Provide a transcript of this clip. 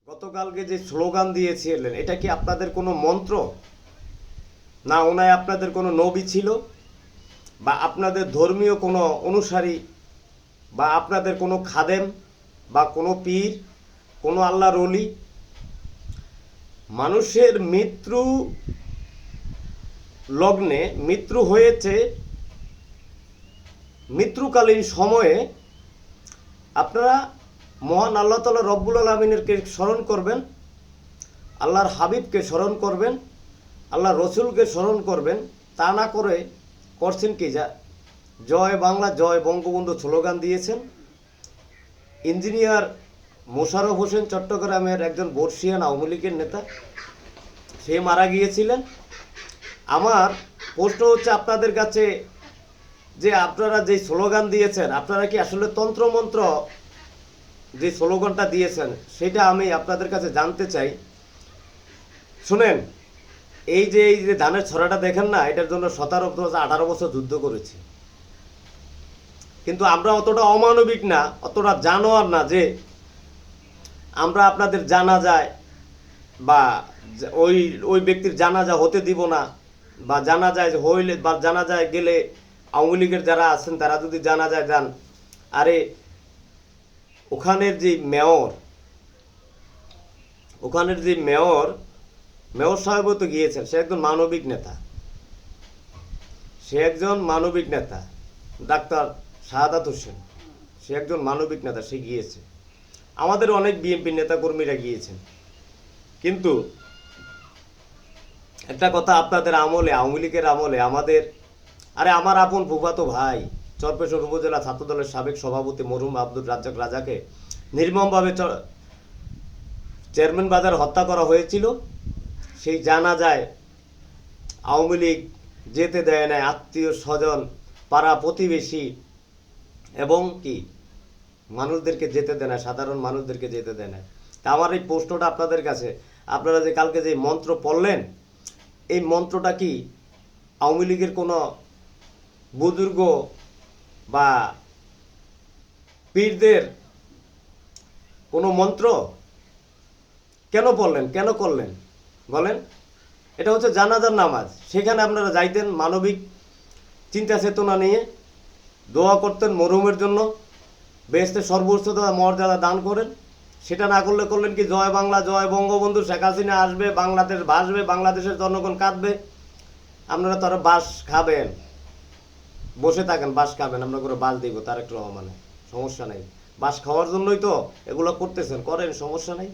গতকালকে যে স্লোগান দিয়েছিলেন এটা কি আপনাদের কোনো মন্ত্র, না ওনায় আপনাদের কোনো নবী ছিল, বা আপনাদের ধর্মীয় কোনো অনুসারী, বা আপনাদের কোনো খাদেম, বা কোনো পীর, কোনো আল্লাহর ওলি? মানুষের মৃত্যু লগ্নে মৃত্যু হয়েছে, মৃত্যুকালীন সময়ে আপনারা মহান আল্লাহ তাআলা রব্বুল আলামিনকে স্মরণ করবেন, আল্লাহর হাবিবকে স্মরণ করবেন, আল্লাহ রসুলকে স্মরণ করবেন। তা না করে করছেন কি, যা জয় বাংলা জয় বঙ্গবন্ধু স্লোগান দিয়েছেন। ইঞ্জিনিয়ার মোশাররফ হোসেন চট্টগ্রামের একজন বর্ষিয়ান আওয়ামী লীগের নেতা, সে মারা গিয়েছিলেন। আমার প্রশ্ন হচ্ছে আপনাদের কাছে, যে আপনারা যে স্লোগান দিয়েছেন, আপনারা কি আসলে তন্ত্রমন্ত্র যে স্লোগানটা দিয়েছেন সেটা আমি আপনাদের কাছে জানতে চাই। শুনেন, এই যে ধানের ছড়াটা দেখেন না, এটার জন্য 17-18 বছর যুদ্ধ করেছি, কিন্তু আমরা অতটা অমানবিক না, অতটা জানোয়ার না যে আমরা আপনাদের জানাজায় বা ওই ওই ব্যক্তির জানাজা হতে দিব না, বা জানাজায় হইলে বা জানাজায় গেলে আওয়ামী লীগের যারা আছেন তারা যদি জানাজায় যান, আরে ওখানের যে মেয়র সাহেবও তো গিয়েছেন, সে একজন মানবিক নেতা, ডাক্তার শাহাদাত হোসেন, সে একজন মানবিক নেতা, সে গিয়েছে। আমাদের অনেক বিএনপি নেতাকর্মীরা গিয়েছেন। কিন্তু একটা কথা, আপনাদের আমলে, আওয়ামী লীগের আমলে আমার আপন ফুফাতো ভাই চরপেশর উপজেলা ছাত্রদলের সাবেক সভাপতি মরহুম আব্দুর রাজ্জাক রাজাকে নির্মমভাবে চেয়ারম্যান বাজার হত্যা করা হয়েছিল। সেই জানাজায় আওয়ামী লীগ যেতে দেয় না, আত্মীয় স্বজন, পাড়া প্রতিবেশী এবং কি মানুষদেরকে যেতে দেয় না, সাধারণ মানুষদেরকে যেতে দেয় না। তা আমার এই প্রশ্নটা আপনাদের কাছে, আপনারা যে কালকে যে মন্ত্র পড়লেন, এই মন্ত্রটা কি আওয়ামী লীগের কোনো বুজুর্গ বা পীরদের কোনো মন্ত্র? কেন পড়লেন, কেন করলেন বলেন? এটা হচ্ছে জানাজার নামাজ, সেখানে আপনারা যাইতেন মানবিক চিন্তা চেতনা নিয়ে, দোয়া করতেন মরহুমের জন্য, বেহেশতে সর্বোচ্চ মর্যাদা দান করেন। সেটা না করলে করলেন কি, জয় বাংলা জয় বঙ্গবন্ধু, শেখ হাসিনা আসবে, বাংলাদেশ ভাসবে, বাংলাদেশের জনগণ কাঁদবে, আপনারা তারা বাস খাবেন, বসে থাকেন, বাস খাবেন, আমরা করে বাস দিব তারেক রহমানে, সমস্যা নেই। বাস খাওয়ার জন্যই তো এগুলো করতেছেন, করেন, সমস্যা নেই।